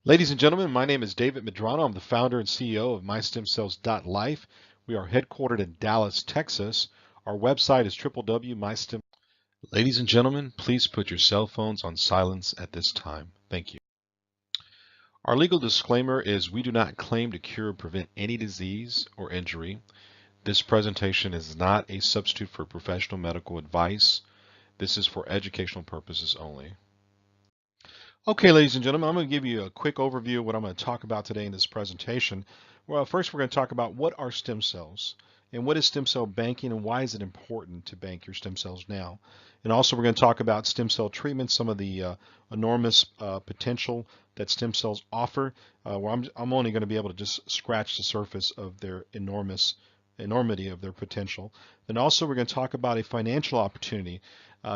Ladies and gentlemen, my name is David Medrano. I'm the founder and CEO of MyStemCells.life. We are headquartered in Dallas, Texas. Our website is www.mystem. Ladies and gentlemen, please put your cell phones on silence at this time. Thank you. Our legal disclaimer is we do not claim to cure or prevent any disease or injury. This presentation is not a substitute for professional medical advice. This is for educational purposes only. Okay, ladies and gentlemen, I'm going to give you a quick overview of what I'm going to talk about today in this presentation. Well, first we're going to talk about what are stem cells and what is stem cell banking and why is it important to bank your stem cells now. And also we're going to talk about stem cell treatment, some of the enormous potential that stem cells offer. I'm only going to be able to just scratch the surface of their enormity of their potential. And also we're going to talk about a financial opportunity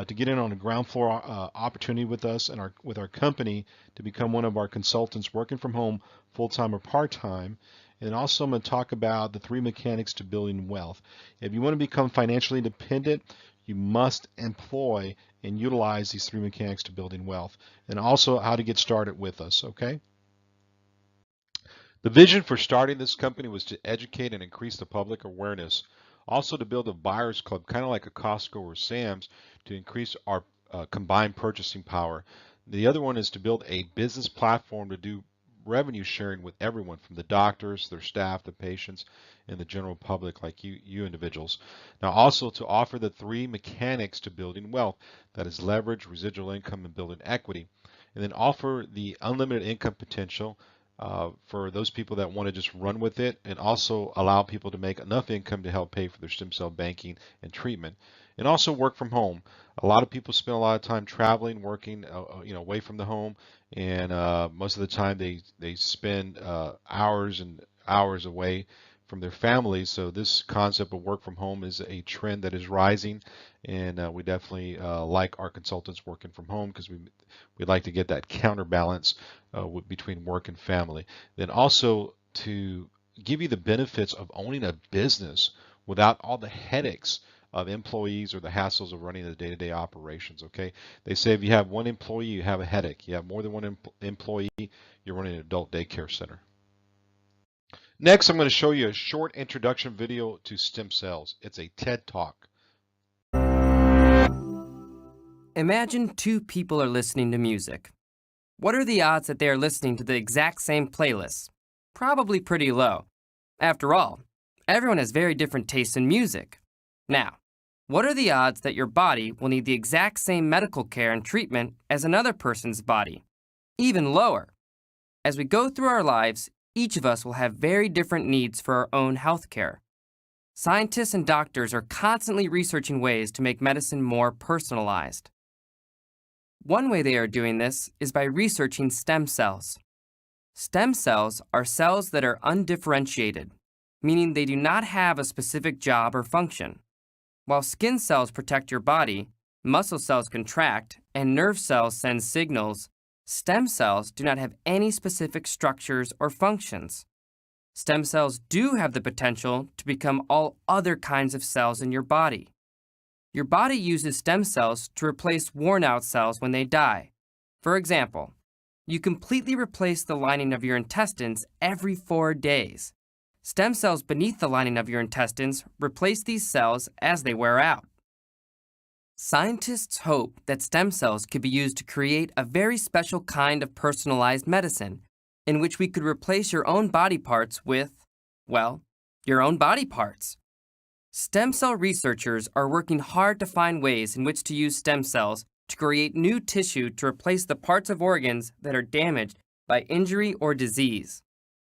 to get in on a ground floor opportunity with us and with our company to become one of our consultants working from home full-time or part-time. And also I'm going to talk about the 3 mechanics to building wealth. If you want to become financially independent, you must employ and utilize these 3 mechanics to building wealth, and also how to get started with us, okay? The vision for starting this company was to educate and increase the public awareness. Also to build a buyer's club, kind of like a Costco or Sam's, to increase our combined purchasing power. The other one is to build a business platform to do revenue sharing with everyone, from the doctors, their staff, the patients, and the general public like you individuals. Now also to offer the 3 mechanics to building wealth, that is leverage, residual income, and building equity. And then offer the unlimited income potential for those people that want to just run with it, and also allow people to make enough income to help pay for their stem cell banking and treatment. And also work from home. A lot of people spend a lot of time traveling, working, away from the home, and most of the time they spend hours and hours away from their families. So this concept of work from home is a trend that is rising, and we definitely like our consultants working from home because we'd like to get that counterbalance between work and family. Then also to give you the benefits of owning a business without all the headaches of employees or the hassles of running the day-to-day operations, okay? They say if you have 1 employee, you have a headache. You have more than 1 employee, you're running an adult daycare center. Next, I'm going to show you a short introduction video to stem cells. It's a TED Talk. Imagine 2 people are listening to music. What are the odds that they are listening to the exact same playlist? Probably pretty low. After all, everyone has very different tastes in music. Now, what are the odds that your body will need the exact same medical care and treatment as another person's body? Even lower. As we go through our lives, each of us will have very different needs for our own health care. Scientists and doctors are constantly researching ways to make medicine more personalized. One way they are doing this is by researching stem cells. Stem cells are cells that are undifferentiated, meaning they do not have a specific job or function. While skin cells protect your body, muscle cells contract, and nerve cells send signals, stem cells do not have any specific structures or functions. Stem cells do have the potential to become all other kinds of cells in your body. Your body uses stem cells to replace worn-out cells when they die. For example, you completely replace the lining of your intestines every 4 days. Stem cells beneath the lining of your intestines replace these cells as they wear out. Scientists hope that stem cells could be used to create a very special kind of personalized medicine in which we could replace your own body parts with, well, your own body parts. Stem cell researchers are working hard to find ways in which to use stem cells to create new tissue to replace the parts of organs that are damaged by injury or disease.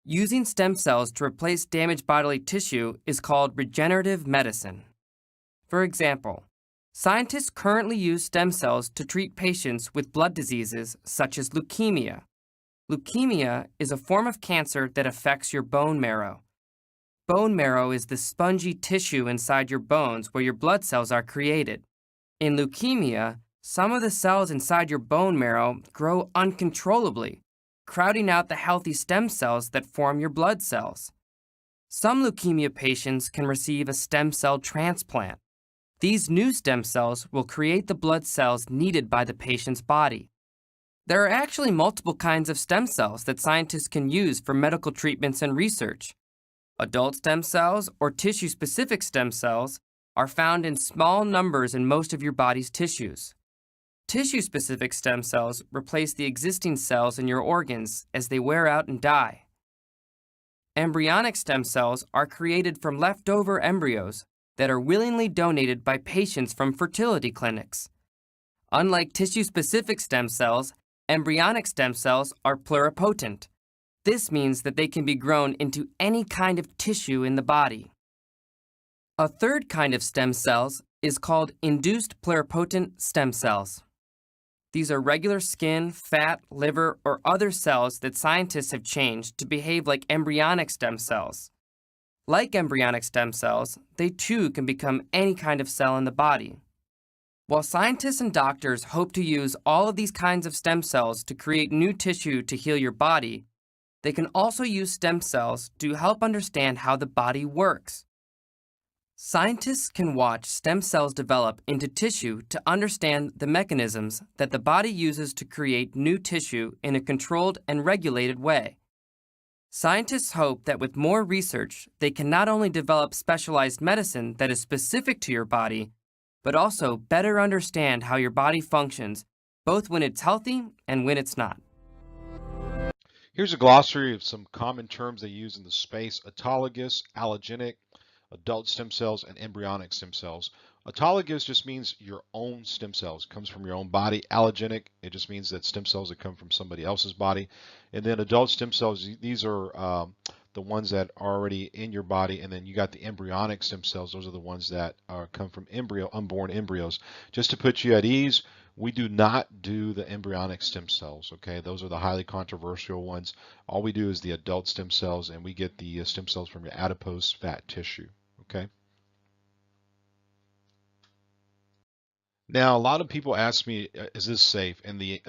Using stem cells to replace damaged bodily tissue is called regenerative medicine. For example, scientists currently use stem cells to treat patients with blood diseases such as leukemia. Leukemia is a form of cancer that affects your bone marrow. Bone marrow is the spongy tissue inside your bones where your blood cells are created. In leukemia, some of the cells inside your bone marrow grow uncontrollably, crowding out the healthy stem cells that form your blood cells. Some leukemia patients can receive a stem cell transplant. These new stem cells will create the blood cells needed by the patient's body. There are actually multiple kinds of stem cells that scientists can use for medical treatments and research. Adult stem cells, or tissue-specific stem cells, are found in small numbers in most of your body's tissues. Tissue-specific stem cells replace the existing cells in your organs as they wear out and die. Embryonic stem cells are created from leftover embryos that are willingly donated by patients from fertility clinics. Unlike tissue-specific stem cells, embryonic stem cells are pluripotent. This means that they can be grown into any kind of tissue in the body. A third kind of stem cells is called induced pluripotent stem cells. These are regular skin, fat, liver, or other cells that scientists have changed to behave like embryonic stem cells. Like embryonic stem cells, they too can become any kind of cell in the body. While scientists and doctors hope to use all of these kinds of stem cells to create new tissue to heal your body, they can also use stem cells to help understand how the body works. Scientists can watch stem cells develop into tissue to understand the mechanisms that the body uses to create new tissue in a controlled and regulated way. Scientists hope that with more research, they can not only develop specialized medicine that is specific to your body, but also better understand how your body functions, both when it's healthy and when it's not. Here's a glossary of some common terms they use in the space: autologous, allogeneic, adult stem cells, and embryonic stem cells. Autologous just means your own stem cells, comes from your own body. Allogenic, it just means that stem cells that come from somebody else's body. And then adult stem cells, these are the ones that are already in your body. And then you got the embryonic stem cells. Those are the ones that come from unborn embryos. Just to put you at ease, we do not do the embryonic stem cells, okay? Those are the highly controversial ones. All we do is the adult stem cells, and we get the stem cells from your adipose fat tissue, okay? Now, a lot of people ask me, is this safe? And the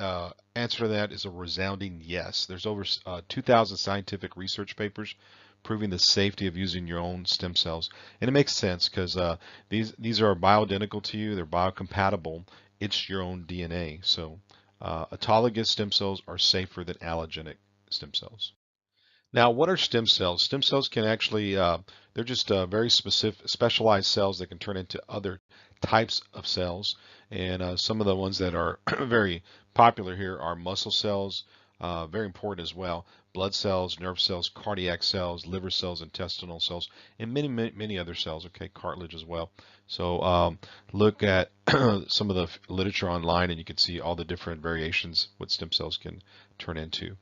answer to that is a resounding yes. There's over 2,000 scientific research papers proving the safety of using your own stem cells. And it makes sense because these are bioidentical to you. They're biocompatible. It's your own DNA. So autologous stem cells are safer than allogenic stem cells. Now, what are stem cells? Stem cells can actually, they're just very specialized cells that can turn into other types of cells. And some of the ones that are very popular here are muscle cells, very important as well, blood cells, nerve cells, cardiac cells, liver cells, intestinal cells, and many other cells, okay, cartilage as well. So look at some of the literature online and you can see all the different variations what stem cells can turn into.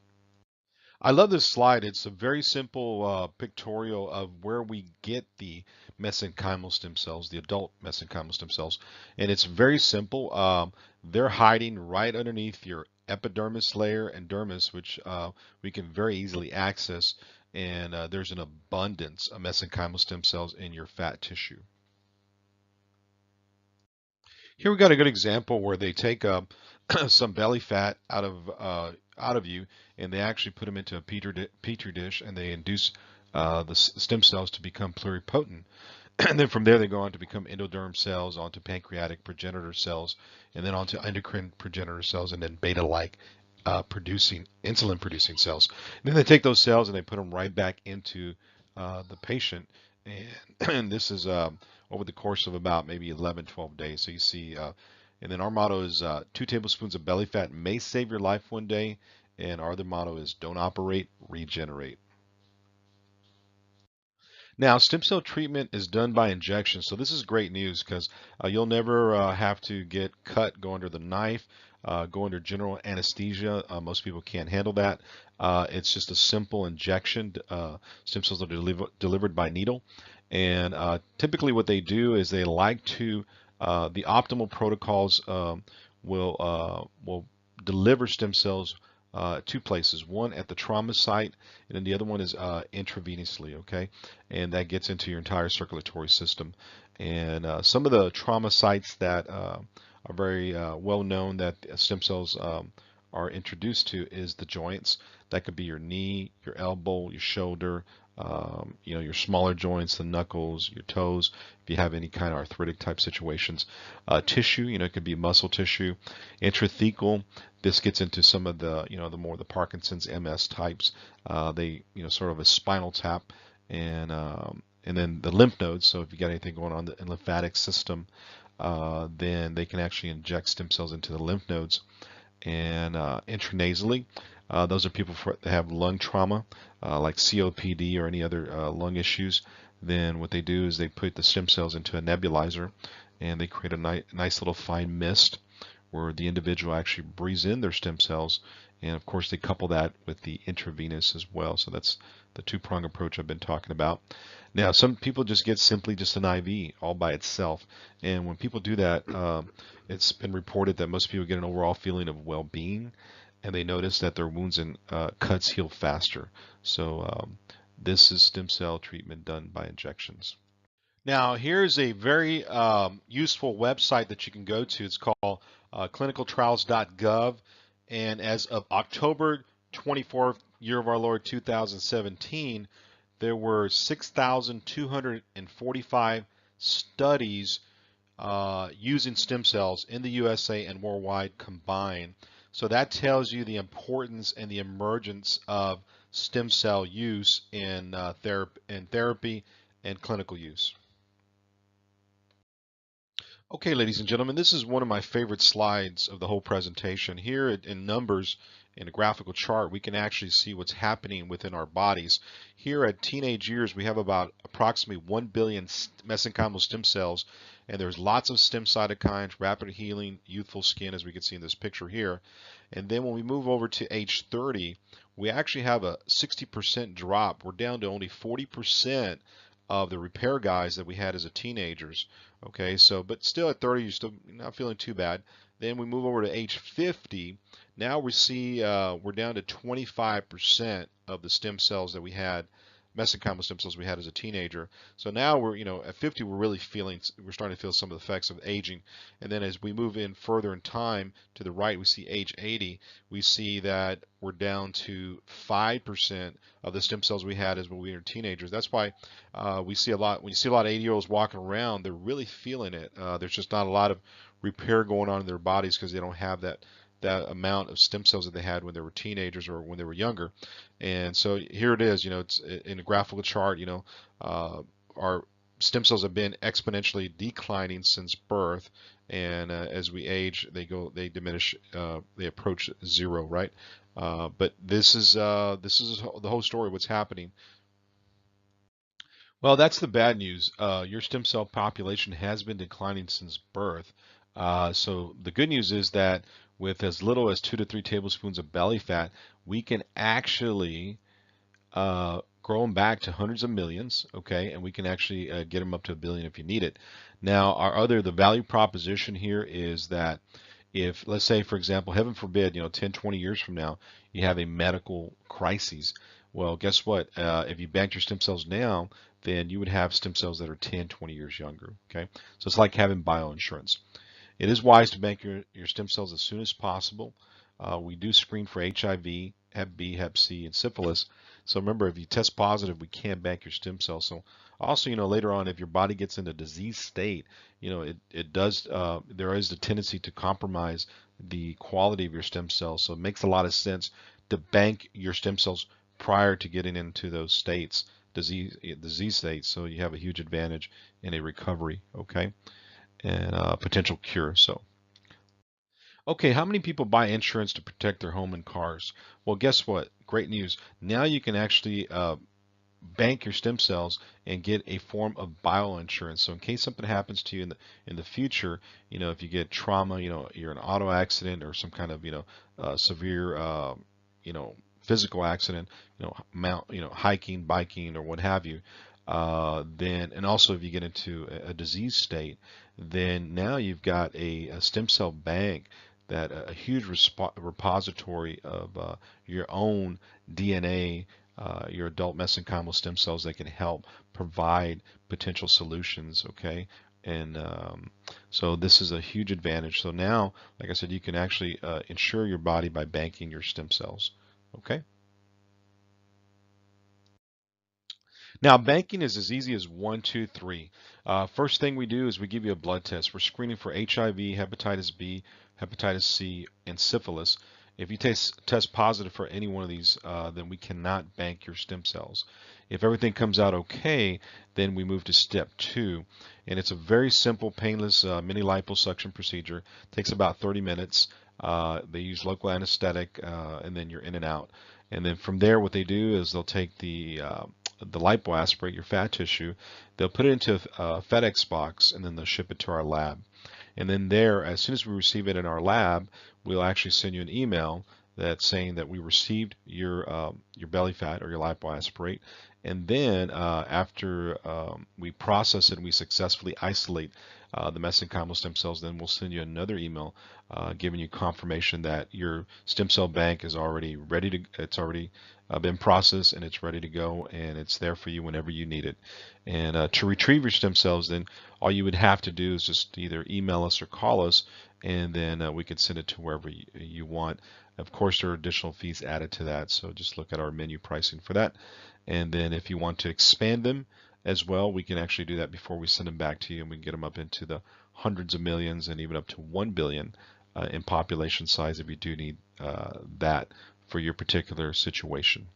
I love this slide. It's a very simple pictorial of where we get the mesenchymal stem cells, the adult mesenchymal stem cells. And it's very simple. They're hiding right underneath your epidermis layer and dermis, which we can very easily access. And there's an abundance of mesenchymal stem cells in your fat tissue. Here we got a good example where they take some belly fat out of you, and they actually put them into a petri dish, and they induce the stem cells to become pluripotent. And then from there, they go on to become endoderm cells, onto pancreatic progenitor cells, and then onto endocrine progenitor cells, and then beta-like insulin producing cells. And then they take those cells and they put them right back into the patient. And this is over the course of about maybe 11, 12 days. So you see, and then our motto is 2 tablespoons of belly fat may save your life one day. And our other motto is don't operate, regenerate. Now, stem cell treatment is done by injection. So this is great news because you'll never have to get cut, go under the knife, go under general anesthesia. Most people can't handle that. It's just a simple injection. Stem cells are delivered by needle. And typically what they do is they like to, the optimal protocols will deliver stem cells 2 places, one at the trauma site, and then the other one is intravenously, okay? And that gets into your entire circulatory system. And some of the trauma sites that are very well known that stem cells are introduced to is the joints. That could be your knee, your elbow, your shoulder, your smaller joints, the knuckles, your toes, if you have any kind of arthritic type situations. Tissue, it could be muscle tissue. Intrathecal, this gets into some of the, the Parkinson's, MS types. They, sort of a spinal tap, and then the lymph nodes. So if you got anything going on in the lymphatic system, then they can actually inject stem cells into the lymph nodes. And intranasally, those are people that have lung trauma, like COPD or any other lung issues. Then what they do is they put the stem cells into a nebulizer, and they create a nice little fine mist where the individual actually breathes in their stem cells. And of course, they couple that with the intravenous as well. So that's the two-prong approach I've been talking about. Now, some people just get simply just an IV all by itself. And when people do that, it's been reported that most people get an overall feeling of well-being, and they notice that their wounds and cuts heal faster. So this is stem cell treatment done by injections. Now, here's a very useful website that you can go to. It's called clinicaltrials.gov. And as of October 24th, year of our Lord 2017, there were 6,245 studies using stem cells in the USA and worldwide combined. So that tells you the importance and the emergence of stem cell use in therapy and clinical use. Okay, ladies and gentlemen, this is one of my favorite slides of the whole presentation. Here in numbers, in a graphical chart, we can actually see what's happening within our bodies. Here at teenage years, we have about approximately 1 billion mesenchymal stem cells, and there's lots of stem cytokines, rapid healing, youthful skin, as we can see in this picture here. And then when we move over to age 30, we actually have a 60% drop. We're down to only 40% of the repair guys that we had as a teenagers. Okay, so but still at 30, you're still not feeling too bad. Then we move over to age 50. Now we see we're down to 25% of the stem cells that we had, mesenchymal stem cells we had as a teenager. So now we're, at 50, we're starting to feel some of the effects of aging. And then as we move in further in time to the right, we see age 80. We see that we're down to 5% of the stem cells we had as when we were teenagers. That's why we see a lot, when you see a lot of 80-year-olds walking around, they're really feeling it. There's just not a lot of repair going on in their bodies because they don't have that amount of stem cells that they had when they were teenagers or when they were younger. And so here it is, it's in a graphical chart, our stem cells have been exponentially declining since birth, and as we age, they diminish, they approach zero, right? But this is the whole story, what's happening. Well, that's the bad news. Your stem cell population has been declining since birth. So the good news is that with as little as 2 to 3 tablespoons of belly fat, we can actually grow them back to hundreds of millions, okay? And we can actually get them up to 1 billion if you need it. Now, the value proposition here is that if, let's say, for example, heaven forbid, 10, 20 years from now, you have a medical crisis, well, guess what? If you bank your stem cells now, then you would have stem cells that are 10, 20 years younger, okay? So it's like having bioinsurance. It is wise to bank your stem cells as soon as possible. We do screen for HIV, Hep B, Hep C, and syphilis. So remember, if you test positive, we can bank your stem cells. So also, later on, if your body gets in a disease state, it does, there is a tendency to compromise the quality of your stem cells. So it makes a lot of sense to bank your stem cells prior to getting into those states, disease states. So you have a huge advantage in a recovery, okay? And potential cure. So, okay, how many people buy insurance to protect their home and cars? Well, guess what? Great news. Now you can actually bank your stem cells and get a form of bioinsurance. So in case something happens to you in the future, if you get trauma, you're in an auto accident or some kind of severe, physical accident, hiking, biking, or what have you. Then, and also if you get into a disease state, then now you've got a stem cell bank, that a huge repository of your own DNA, your adult mesenchymal stem cells that can help provide potential solutions, okay? And so this is a huge advantage. So now, like I said, you can actually insure your body by banking your stem cells, okay? Now, banking is as easy as 1, 2, 3. First thing we do is we give you a blood test. We're screening for HIV, hepatitis B, hepatitis C, and syphilis. If you test positive for any one of these, then we cannot bank your stem cells. If everything comes out okay, then we move to step 2. And it's a very simple, painless mini liposuction procedure. It takes about 30 minutes. They use local anesthetic, and then you're in and out. And then from there, what they do is they'll take the lipoaspirate, your fat tissue, they'll put it into a FedEx box, and then they'll ship it to our lab. And then there, as soon as we receive it in our lab, we'll actually send you an email that's saying that we received your belly fat or your lipoaspirate. And then after we process it and we successfully isolate the mesenchymal stem cells, then we'll send you another email giving you confirmation that your stem cell bank is already ready to, it's already been processed and it's ready to go, and it's there for you whenever you need it. And to retrieve your stem cells, then all you would have to do is just either email us or call us, and then we can send it to wherever you want. Of course, there are additional fees added to that, so just look at our menu pricing for that. And then if you want to expand them as well, we can actually do that before we send them back to you, and we can get them up into the hundreds of millions and even up to 1 billion in population size if you do need that for your particular situation.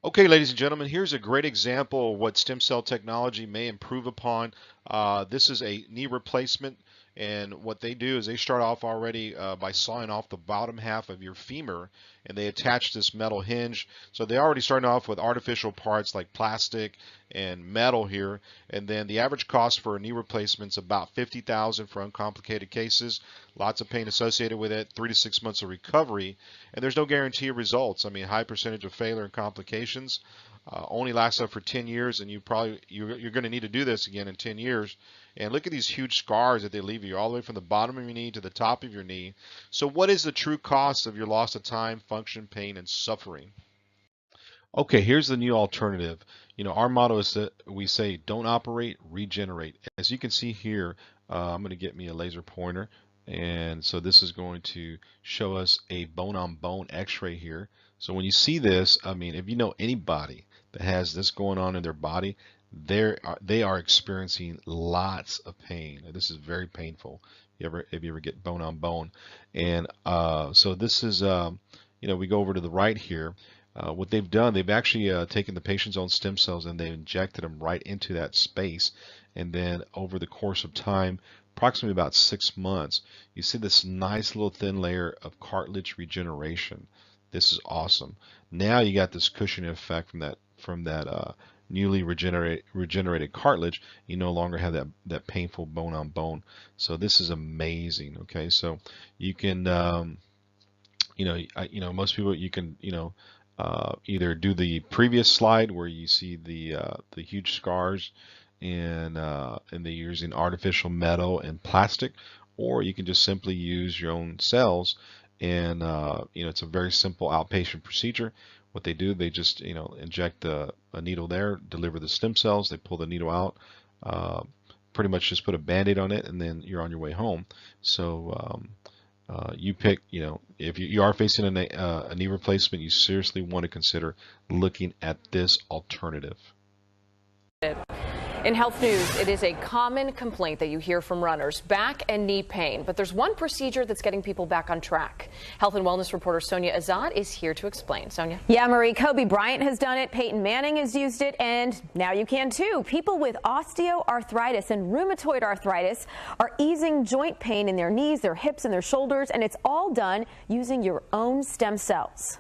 Okay, ladies and gentlemen, here's a great example of what stem cell technology may improve upon. This is a knee replacement, and what they do is they start off already by sawing off the bottom half of your femur, and they attach this metal hinge. So they're already starting off with artificial parts like plastic and metal here, and then the average cost for a knee replacement is about $50,000 for uncomplicated cases. Lots of pain associated with it, 3 to 6 months of recovery, and there's no guarantee of results. I mean, high percentage of failure and complications. Only lasts up for 10 years, and you're going to need to do this again in 10 years. And look at these huge scars that they leave you all the way from the bottom of your knee to the top of your knee. So what is the true cost of your loss of time, function, pain, and suffering? Okay, here's the new alternative. You know, our motto is that we say, don't operate, regenerate. As you can see here, I'm going to get me a laser pointer. And so this is going to show us a bone-on-bone x-ray here. So when you see this, I mean, if you know anybody that has this going on in their body, they are experiencing lots of pain. This is very painful if you ever get bone on bone. And so this is, you know, we go over to the right here. What they've done, they've actually taken the patient's own stem cells and they injected them right into that space. And then over the course of time, approximately about 6 months, you see this nice little thin layer of cartilage regeneration. This is awesome. Now you got this cushioning effect from that newly regenerated cartilage. You no longer have that painful bone on bone. So this is amazing. Okay, so you can most people, you can either do the previous slide where you see the huge scars and they're using artificial metal and plastic, or you can just simply use your own cells. And it's a very simple outpatient procedure. What they do, they just inject a needle there, deliver the stem cells, they pull the needle out, pretty much just put a band-aid on it, and then you're on your way home. So you pick, if you are facing a knee replacement, you seriously want to consider looking at this alternative. In health news, it is a common complaint that you hear from runners, back and knee pain. But there's one procedure that's getting people back on track. Health and wellness reporter Sonia Azad is here to explain. Sonia? Yeah, Marie, Kobe Bryant has done it, Peyton Manning has used it, and now you can too. People with osteoarthritis and rheumatoid arthritis are easing joint pain in their knees, their hips, and their shoulders, and it's all done using your own stem cells.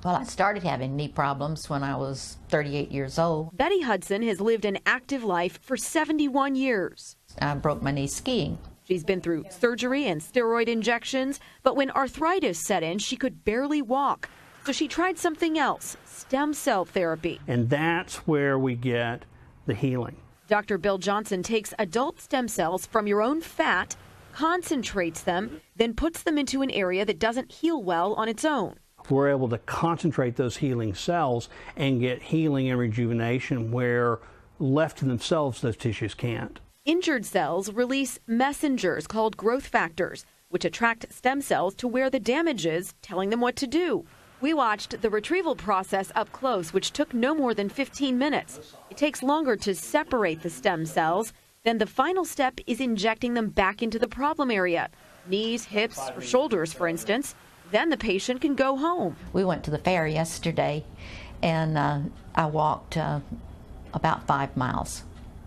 Well, I started having knee problems when I was 38 years old. Betty Hudson has lived an active life for 71 years. I broke my knee skiing. She's been through surgery and steroid injections, but when arthritis set in, she could barely walk. So she tried something else, stem cell therapy. And that's where we get the healing. Dr. Bill Johnson takes adult stem cells from your own fat, concentrates them, then puts them into an area that doesn't heal well on its own. We're able to concentrate those healing cells and get healing and rejuvenation where left to themselves those tissues can't. Injured cells release messengers called growth factors, which attract stem cells to where the damage is, telling them what to do. We watched the retrieval process up close, which took no more than 15 minutes. It takes longer to separate the stem cells. Then the final step is injecting them back into the problem area, knees, hips, or shoulders, for instance. Then the patient can go home. We went to the fair yesterday, and I walked about 5 miles,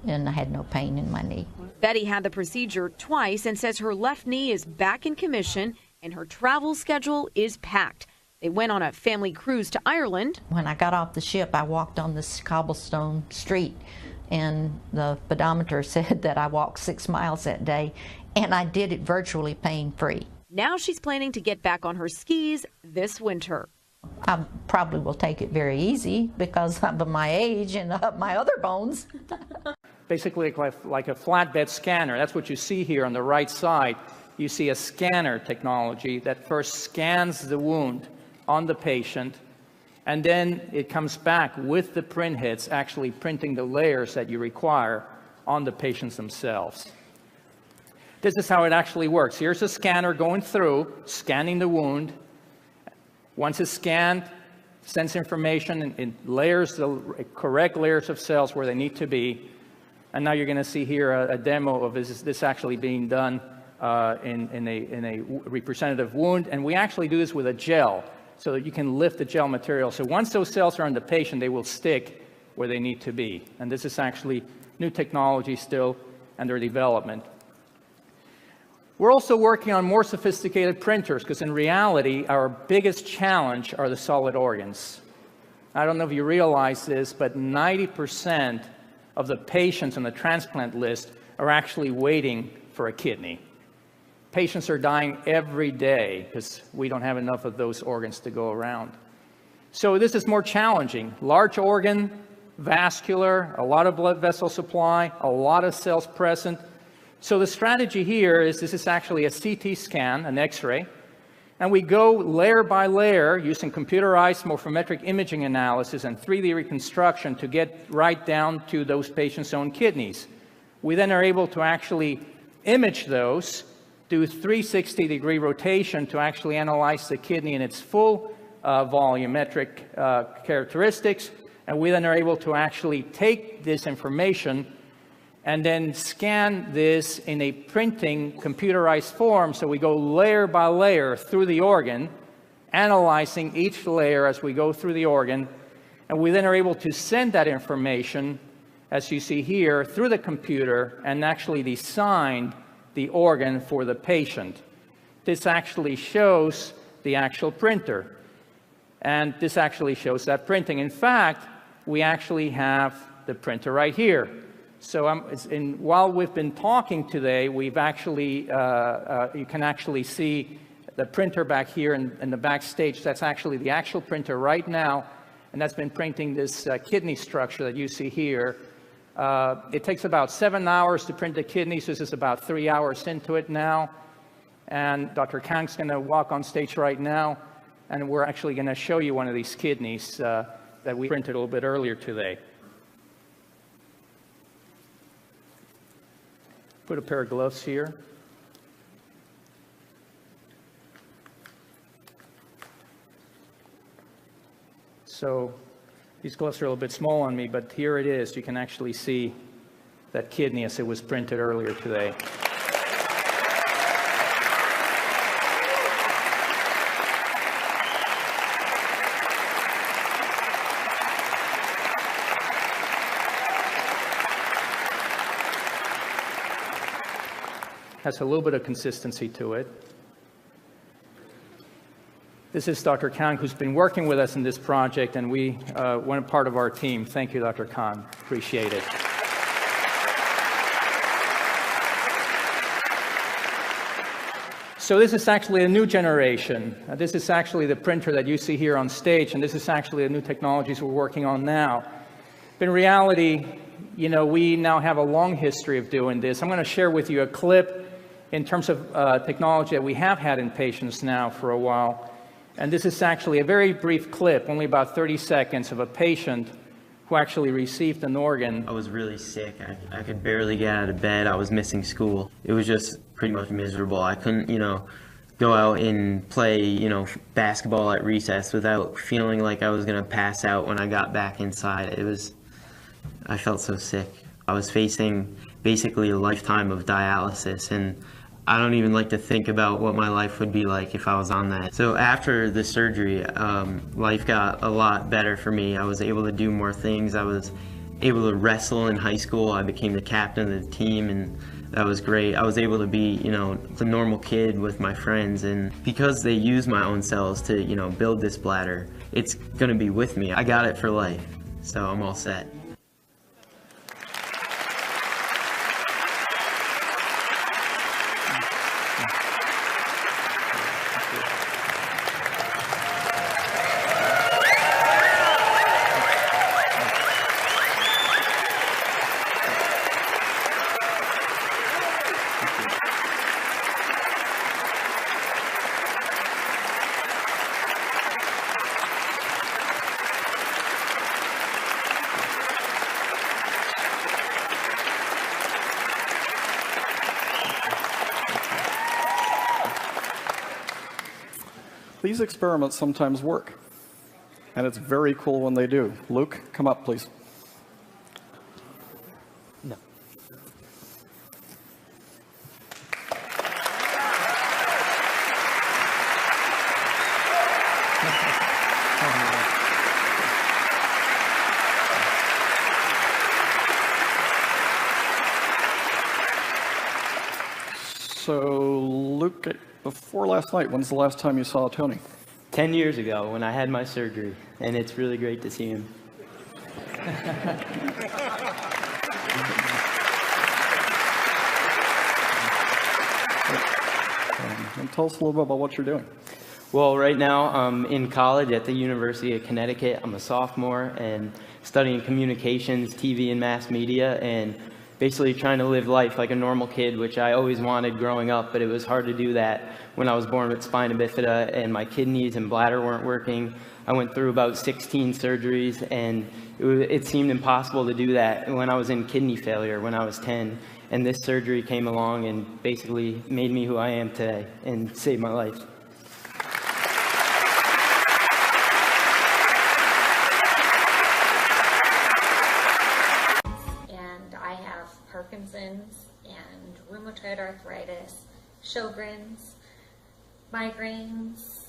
and I had no pain in my knee. Betty had the procedure twice and says her left knee is back in commission and her travel schedule is packed. They went on a family cruise to Ireland. When I got off the ship, I walked on this cobblestone street, and the pedometer said that I walked 6 miles that day, and I did it virtually pain-free. Now she's planning to get back on her skis this winter. I probably will take it very easy because of my age and my other bones. Basically like a flatbed scanner. That's what you see here on the right side. You see a scanner technology that first scans the wound on the patient, and then it comes back with the print hits, actually printing the layers that you require on the patients themselves. This is how it actually works. Here's a scanner going through, scanning the wound. Once it's scanned, sends information and layers the correct layers of cells where they need to be. And now you're going to see here a demo of this actually being done in a representative wound. And we actually do this with a gel so that you can lift the gel material. So once those cells are on the patient, they will stick where they need to be. And this is actually new technology still under development. We're also working on more sophisticated printers because in reality, our biggest challenge are the solid organs. I don't know if you realize this, but 90% of the patients on the transplant list are actually waiting for a kidney. Patients are dying every day because we don't have enough of those organs to go around. So this is more challenging. Large organ, vascular, a lot of blood vessel supply, a lot of cells present. So the strategy here is this is actually a CT scan, an X-ray, and we go layer by layer using computerized morphometric imaging analysis and 3D reconstruction to get right down to those patients' own kidneys. We then are able to actually image those, do 360-degree rotation to actually analyze the kidney in its full volumetric characteristics, and we then are able to actually take this information and then scan this in a printing computerized form. So we go layer by layer through the organ, analyzing each layer as we go through the organ, and we then are able to send that information, as you see here, through the computer and actually design the organ for the patient. This actually shows the actual printer, and this actually shows that printing. In fact, we actually have the printer right here. So while we've been talking today, we've actually, you can actually see the printer back here in the backstage. That's actually the actual printer right now, and that's been printing this kidney structure that you see here. It takes about 7 hours to print the kidney, so this is about 3 hours into it now. And Dr. Kang's going to walk on stage right now, and we're actually going to show you one of these kidneys that we printed a little bit earlier today. Put a pair of gloves here. So these gloves are a little bit small on me, but here it is. You can actually see that kidney as it was printed earlier today. Has a little bit of consistency to it. This is Dr. Kang, who's been working with us in this project, and we were part of our team. Thank you, Dr. Kang. Appreciate it. So this is actually a new generation. This is actually the printer that you see here on stage, and this is actually the new technologies we're working on now. But in reality, you know, we now have a long history of doing this. I'm going to share with you a clip in terms of technology that we have had in patients now for a while. And this is actually a very brief clip, only about 30 seconds, of a patient who actually received an organ. I was really sick. I could barely get out of bed. I was missing school. It was just pretty much miserable. I couldn't, you know, go out and play, you know, basketball at recess without feeling like I was going to pass out when I got back inside. I felt so sick. I was facing basically a lifetime of dialysis, and I don't even like to think about what my life would be like if I was on that. So after the surgery, life got a lot better for me. I was able to do more things. I was able to wrestle in high school. I became the captain of the team, and that was great. I was able to be, you know, the normal kid with my friends, and because they use my own cells to, you know, build this bladder, it's gonna be with me. I got it for life, so I'm all set. These experiments sometimes work, and it's very cool when they do. Luke, come up, please. No. So, Luke, before last night, when's the last time you saw Tony? 10 years ago when I had my surgery, and it's really great to see him. And tell us a little bit about what you're doing. Well, right now I'm in college at the University of Connecticut. I'm a sophomore and studying communications, TV, and mass media, and basically trying to live life like a normal kid, which I always wanted growing up, but it was hard to do that when I was born with spina bifida and my kidneys and bladder weren't working. I went through about 16 surgeries, and it seemed impossible to do that when I was in kidney failure when I was 10. And this surgery came along and basically made me who I am today and saved my life. Parkinson's and rheumatoid arthritis, Sjogren's, migraines,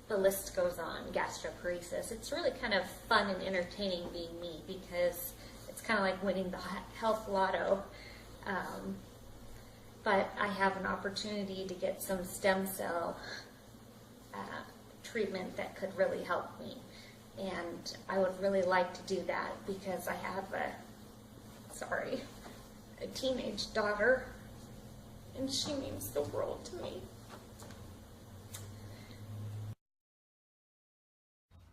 the list goes on, gastroparesis. It's really kind of fun and entertaining being me because it's kind of like winning the health lotto. But I have an opportunity to get some stem cell treatment that could really help me. And I would really like to do that because I have a teenage daughter, and she means the world to me.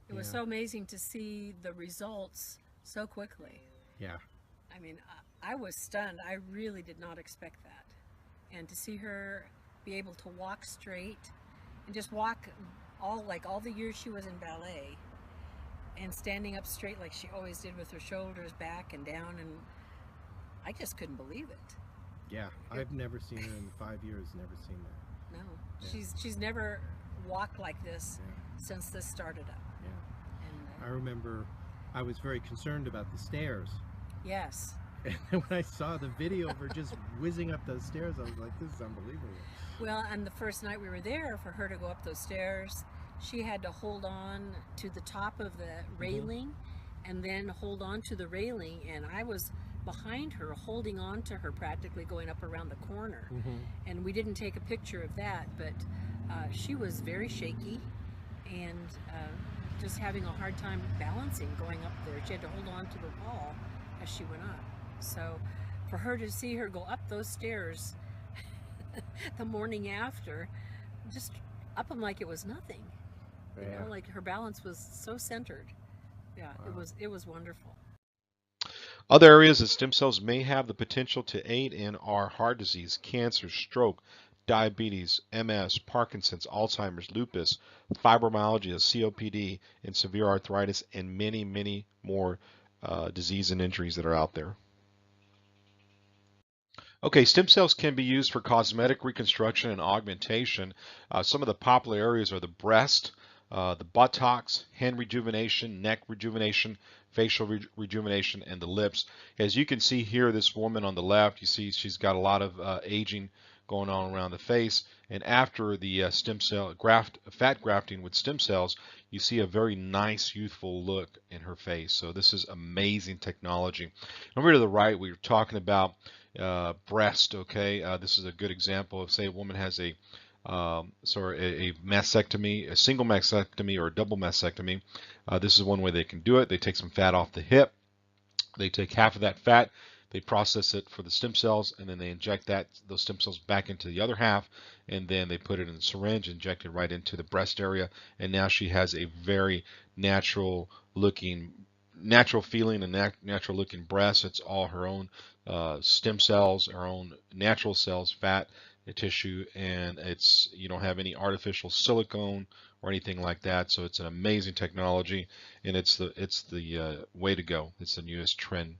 It was so amazing to see the results so quickly. Yeah. I mean, I was stunned. I really did not expect that. And to see her be able to walk straight and just walk all the years she was in ballet and standing up straight like she always did with her shoulders back and down, and I just couldn't believe it. Yeah, I've never seen her in 5 years, never seen that. No, yeah. She's never walked like this since this started up. Yeah. And, I remember I was very concerned about the stairs. Yes. And then when I saw the video of her just whizzing up those stairs, I was like, this is unbelievable. Well, and the first night we were there, for her to go up those stairs, she had to hold on to the top of the railing and then hold on to the railing, and I was behind her holding on to her practically going up around the corner. And we didn't take a picture of that, but she was very shaky and just having a hard time balancing going up there. She had to hold on to the wall as she went up. So for her to see her go up those stairs the morning after, just up them like it was nothing. You know, like her balance was so centered. Yeah, wow. It was wonderful. Other areas that stem cells may have the potential to aid in are heart disease, cancer, stroke, diabetes, MS, Parkinson's, Alzheimer's, lupus, fibromyalgia, COPD, and severe arthritis, and many, many more disease and injuries that are out there. Okay, stem cells can be used for cosmetic reconstruction and augmentation. Some of the popular areas are the breast, the buttocks, hand rejuvenation, neck rejuvenation, facial rejuvenation, and the lips. As you can see here, this woman on the left, you see she's got a lot of aging going on around the face. And after the stem cell fat grafting with stem cells, you see a very nice youthful look in her face. So this is amazing technology. Over to the right, we were talking about breast. Okay, this is a good example of, say, a woman has a mastectomy, a single mastectomy or a double mastectomy. This is one way they can do it. They take some fat off the hip. They take half of that fat, they process it for the stem cells, and then they inject those stem cells back into the other half, and then they put it in a syringe, inject it right into the breast area, and now she has a very natural feeling and natural looking breast. It's all her own stem cells, her own natural cells, fat, tissue, and you don't have any artificial silicone or anything like that. So it's an amazing technology, and it's the way to go. It's the newest trend.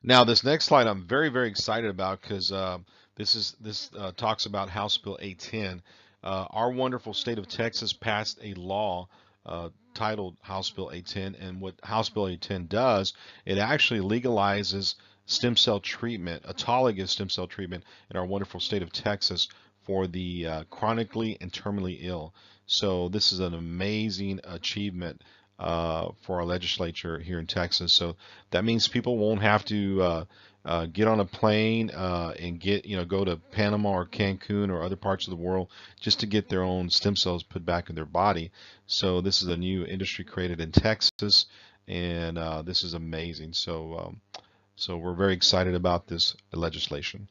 Now this next slide I'm very, very excited about, because this talks about House Bill 810. Our wonderful state of Texas passed a law titled House Bill 810, and what House Bill 810 does, it actually legalizes stem cell treatment, autologous stem cell treatment in our wonderful state of Texas for the chronically and terminally ill. So this is an amazing achievement for our legislature here in Texas. So that means people won't have to get on a plane and go to Panama or Cancun or other parts of the world just to get their own stem cells put back in their body. So this is a new industry created in Texas, and this is amazing. So we're very excited about this legislation.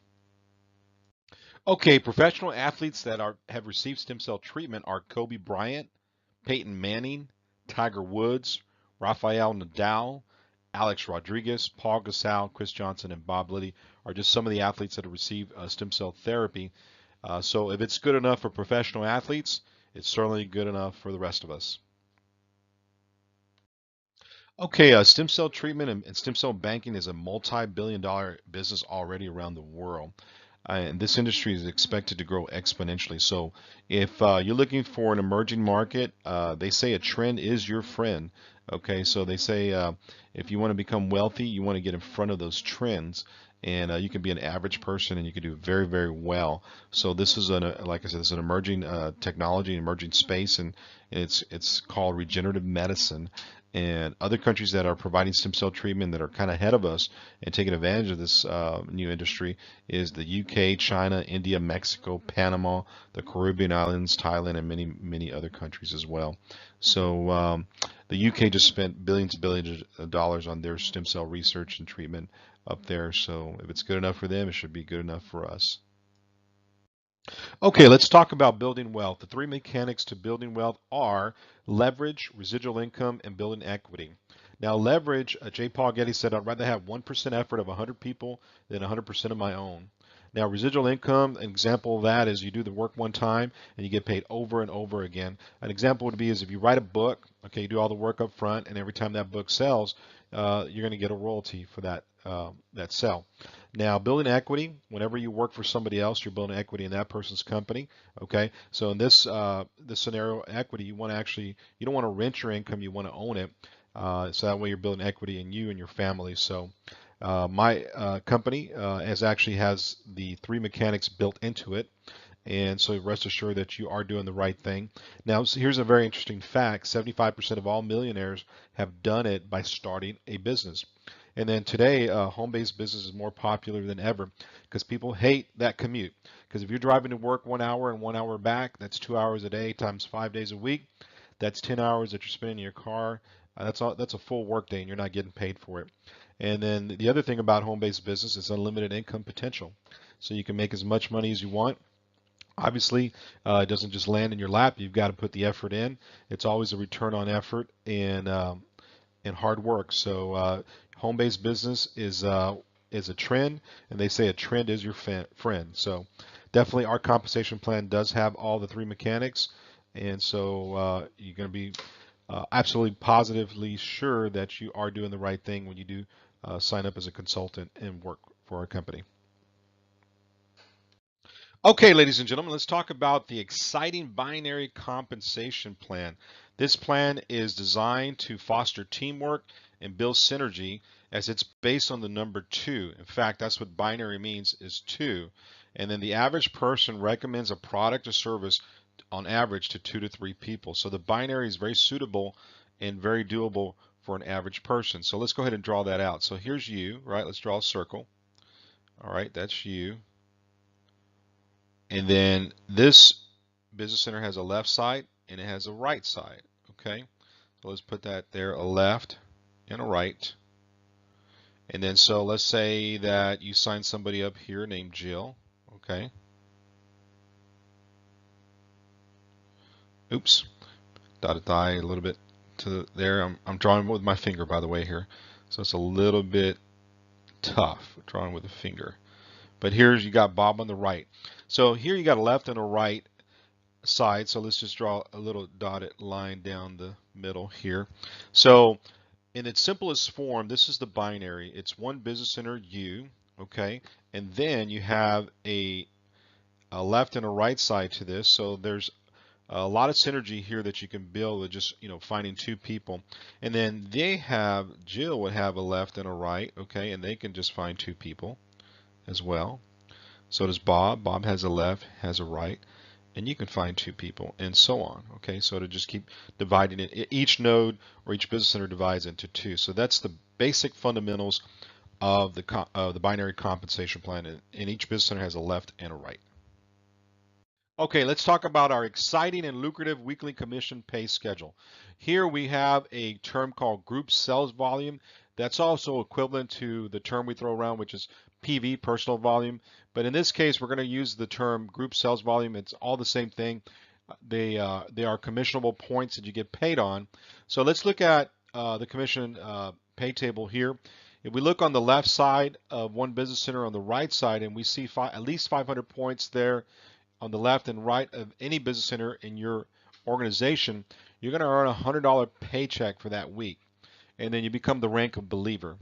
Okay, professional athletes that have received stem cell treatment are Kobe Bryant, Peyton Manning, Tiger Woods, Rafael Nadal, Alex Rodriguez, Paul Gasol, Chris Johnson, and Bob Liddy are just some of the athletes that have received stem cell therapy. So if it's good enough for professional athletes, it's certainly good enough for the rest of us. Okay, stem cell treatment and stem cell banking is a multi-billion-dollar business already around the world. And this industry is expected to grow exponentially. So if you're looking for an emerging market, they say a trend is your friend. Okay, so they say if you want to become wealthy, you want to get in front of those trends, and you can be an average person and you can do very, very well. So this is like I said, it's an emerging technology, emerging space, and it's called regenerative medicine. And other countries that are providing stem cell treatment that are kind of ahead of us and taking advantage of this new industry is the UK, China, India, Mexico, Panama, the Caribbean islands, Thailand, and many, many other countries as well. So the UK just spent billions and billions of dollars on their stem cell research and treatment up there. So if it's good enough for them, it should be good enough for us. Okay, let's talk about building wealth. The three mechanics to building wealth are leverage, residual income, and building equity. Now, leverage, J. Paul Getty said, I'd rather have 1% effort of 100 people than 100% of my own. Now, residual income, an example of that is you do the work one time and you get paid over and over again. An example would be is if you write a book, okay, you do all the work up front, and every time that book sells, you're going to get a royalty for that sell. Now, building equity, whenever you work for somebody else, you're building equity in that person's company. Okay, so in this scenario, equity, you don't want to rent your income, you want to own it. So that way you're building equity in you and your family. So my company has the three mechanics built into it. And so rest assured that you are doing the right thing. Now, here's a very interesting fact. 75% of all millionaires have done it by starting a business. And then today, home-based business is more popular than ever because people hate that commute. Because if you're driving to work 1 hour and 1 hour back, that's 2 hours a day times 5 days a week. That's 10 hours that you're spending in your car. That's a full work day, and you're not getting paid for it. And then the other thing about home-based business is unlimited income potential. So you can make as much money as you want. Obviously, it doesn't just land in your lap. You've got to put the effort in. It's always a return on effort and hard work. So home-based business is a trend, and they say a trend is your friend. So definitely our compensation plan does have all the three mechanics, and so you're going to be absolutely positively sure that you are doing the right thing when you do sign up as a consultant and work for our company. Okay, ladies and gentlemen, let's talk about the exciting binary compensation plan. This plan is designed to foster teamwork and build synergy, as it's based on the number 2. In fact, that's what binary means, is 2. And then the average person recommends a product or service on average to 2 to 3 people. So the binary is very suitable and very doable for an average person. So let's go ahead and draw that out. So here's you, right? Let's draw a circle. All right, that's you. And then this business center has a left side and it has a right side. Okay, so let's put that there, a left and a right. And then so let's say that you sign somebody up here named Jill. Okay. Oops, dotted I a little bit to there. I'm drawing with my finger, by the way, here. So it's a little bit tough drawing with a finger. But here's, you got Bob on the right. So here you got a left and a right side. So let's just draw a little dotted line down the middle here. So in its simplest form, this is the binary. It's one business center, you, okay? And then you have a left and a right side to this. So there's a lot of synergy here that you can build with just, finding 2 people. And then Jill would have a left and a right, okay? And they can just find 2 people as well. So does Bob. Bob has a left, has a right, and you can find 2 people, and so on. Okay, so to just keep dividing it, each node or each business center divides into 2. So that's the basic fundamentals of the binary compensation plan, and each business center has a left and a right. Okay, let's talk about our exciting and lucrative weekly commission pay schedule. Here we have a term called group sales volume. That's also equivalent to the term we throw around, which is PV, personal volume. But in this case, we're going to use the term group sales volume. It's all the same thing. They are commissionable points that you get paid on. So let's look at the commission pay table here. If we look on the left side of one business center on the right side, and we see at least 500 points there on the left and right of any business center in your organization, you're going to earn a $100 paycheck for that week. And then you become the rank of believer.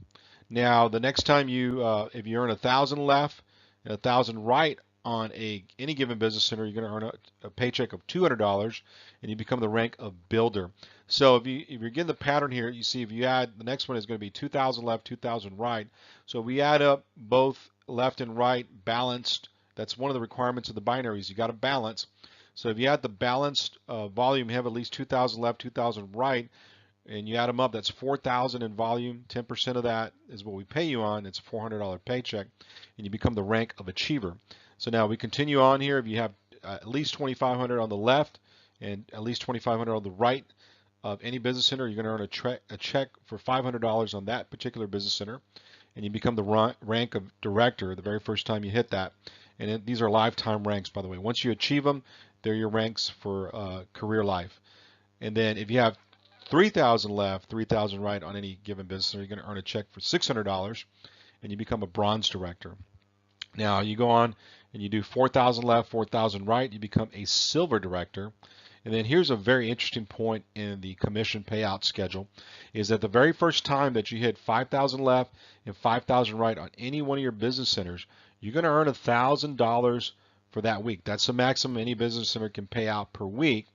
Now, the next time if you earn 1,000 left and 1,000 right on any given business center, you're going to earn a paycheck of $200, and you become the rank of builder. So if you're getting the pattern here, you see if you add, the next one is going to be 2,000 left, 2,000 right. So if we add up both left and right balanced, that's one of the requirements of the binaries. You got to balance. So if you add the balanced volume, you have at least 2,000 left, 2,000 right, and you add them up, that's 4,000 in volume. 10% of that is what we pay you on. It's a $400 paycheck, and you become the rank of achiever. So now we continue on here. If you have at least 2,500 on the left and at least 2,500 on the right of any business center, you're going to earn a check for $500 on that particular business center, and you become the rank of director the very first time you hit that. And these are lifetime ranks, by the way. Once you achieve them, they're your ranks for career life. And then if you have 3,000 left, 3,000 right on any given business center, you're going to earn a check for $600, and you become a bronze director. Now you go on and you do 4,000 left, 4,000 right, you become a silver director. And then here's a very interesting point in the commission payout schedule, is that the very first time that you hit 5,000 left and 5,000 right on any one of your business centers, you're going to earn $1,000 for that week. That's the maximum any business center can pay out per week.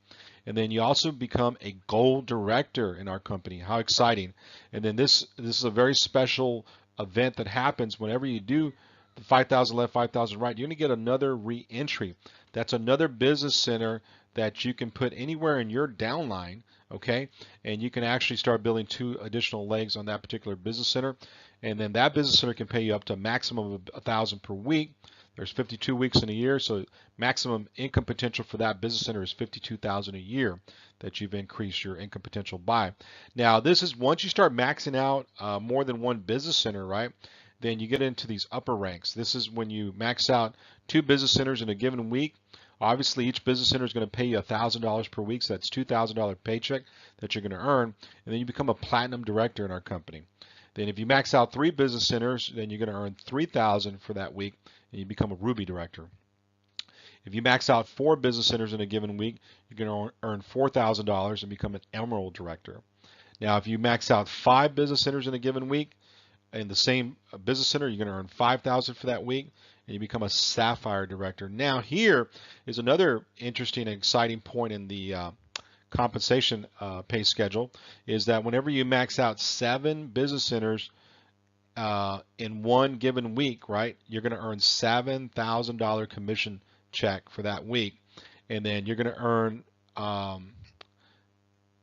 And then you also become a gold director in our company. How exciting. And then this is a very special event that happens whenever you do the 5,000 left, 5,000 right. You're going to get another re-entry. That's another business center that you can put anywhere in your downline, okay? And you can actually start building 2 additional legs on that particular business center. And then that business center can pay you up to a maximum of 1,000 per week. There's 52 weeks in a year, so maximum income potential for that business center is $52,000 a year that you've increased your income potential by. Now, this is once you start maxing out more than one business center, right? Then you get into these upper ranks. This is when you max out 2 business centers in a given week. Obviously, each business center is going to pay you $1,000 per week, so that's $2,000 paycheck that you're going to earn, and then you become a platinum director in our company. Then if you max out 3 business centers, then you're going to earn $3,000 for that week, and you become a ruby director. If you max out 4 business centers in a given week, you're going to earn $4,000 and become an Emerald Director. Now, if you max out 5 business centers in a given week in the same business center, you're going to earn $5,000 for that week, and you become a Sapphire Director. Now, here is another interesting and exciting point in the compensation pay schedule, is that whenever you max out 7 business centers in one given week, right, you're going to earn $7,000 commission check for that week, and then you're going to earn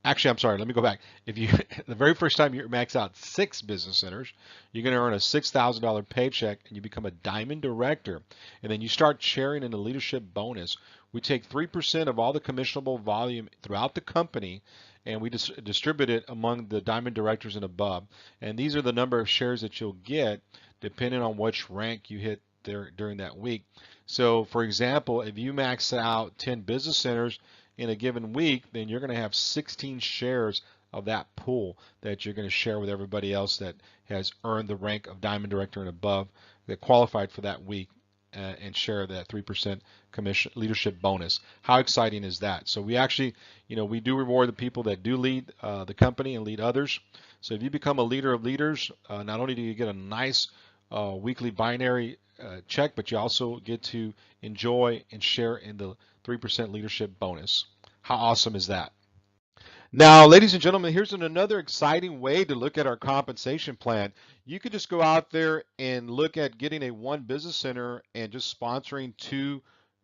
actually, I'm sorry, let me go back. If you the very first time you max out 6 business centers, you're going to earn a $6,000 paycheck, and you become a Diamond Director. And then you start sharing in the leadership bonus. We take 3% of all the commissionable volume throughout the company, and we distribute it among the Diamond Directors and above. And these are the number of shares that you'll get depending on which rank you hit there during that week. So, for example, if you max out 10 business centers in a given week, then you're going to have 16 shares of that pool that you're going to share with everybody else that has earned the rank of Diamond Director and above, that qualified for that week, and share that 3% commission leadership bonus. How exciting is that? So we actually, we do reward the people that do lead the company and lead others. So if you become a leader of leaders, not only do you get a nice weekly binary check, but you also get to enjoy and share in the 3% leadership bonus. How awesome is that? Now, ladies and gentlemen, here's another exciting way to look at our compensation plan. You could just go out there and look at getting a 1 business center and just sponsoring 2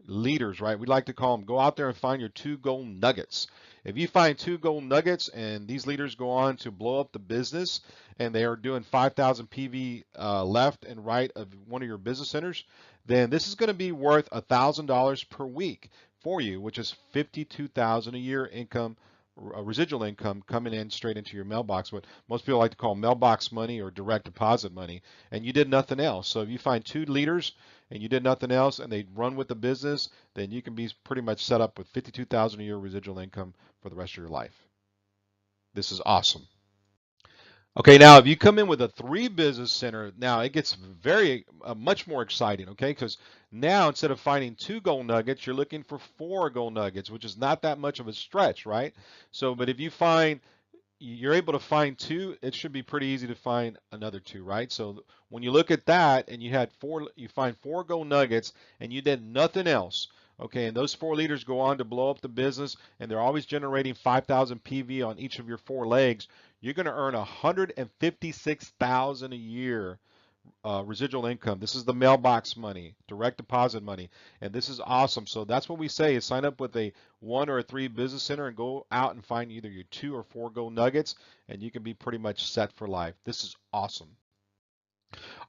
leaders, right? We like to call them, go out there and find your 2 gold nuggets. If you find 2 gold nuggets and these leaders go on to blow up the business and they are doing 5,000 PV left and right of one of your business centers, then this is going to be worth $1,000 per week for you, which is $52,000 a year income, residual income coming in straight into your mailbox, what most people like to call mailbox money or direct deposit money, and you did nothing else. So if you find 2 leaders and you did nothing else and they run with the business, then you can be pretty much set up with $52,000 a year residual income for the rest of your life. This is awesome. Okay, now if you come in with a 3 business center, now it gets very much more exciting, okay? Because now instead of finding 2 gold nuggets, you're looking for 4 gold nuggets, which is not that much of a stretch, right? So, but if you're able to find 2, it should be pretty easy to find another 2, right? So when you look at that and you find 4 gold nuggets and you did nothing else, okay, and those 4 leaders go on to blow up the business and they're always generating 5,000 PV on each of your 4 legs, you're going to earn $156,000 a year residual income. This is the mailbox money, direct deposit money, and this is awesome. So that's what we say is sign up with a 1 or a 3 business center and go out and find either your 2 or 4 gold nuggets, and you can be pretty much set for life. This is awesome.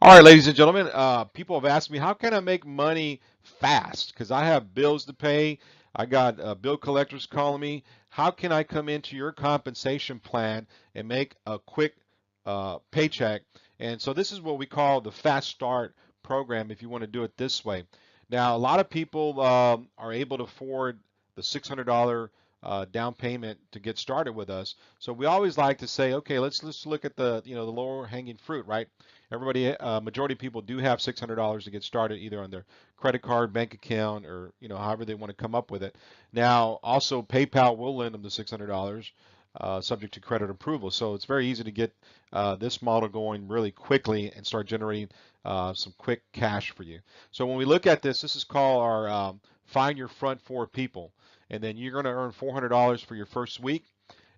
All right, ladies and gentlemen, people have asked me, how can I make money fast? Because I have bills to pay. I got bill collectors calling me. How can I come into your compensation plan and make a quick paycheck? And so this is what we call the Fast Start program, if you want to do it this way. Now, a lot of people are able to afford the $600 down payment to get started with us. So we always like to say, okay, let's look at the the lower hanging fruit, right? Everybody, majority of people do have $600 to get started, either on their credit card, bank account, or however they want to come up with it. Now, also PayPal will lend them the $600, subject to credit approval. So it's very easy to get this model going really quickly and start generating some quick cash for you. So when we look at this is called our Find Your Front 4 People, and then you're going to earn $400 for your first week.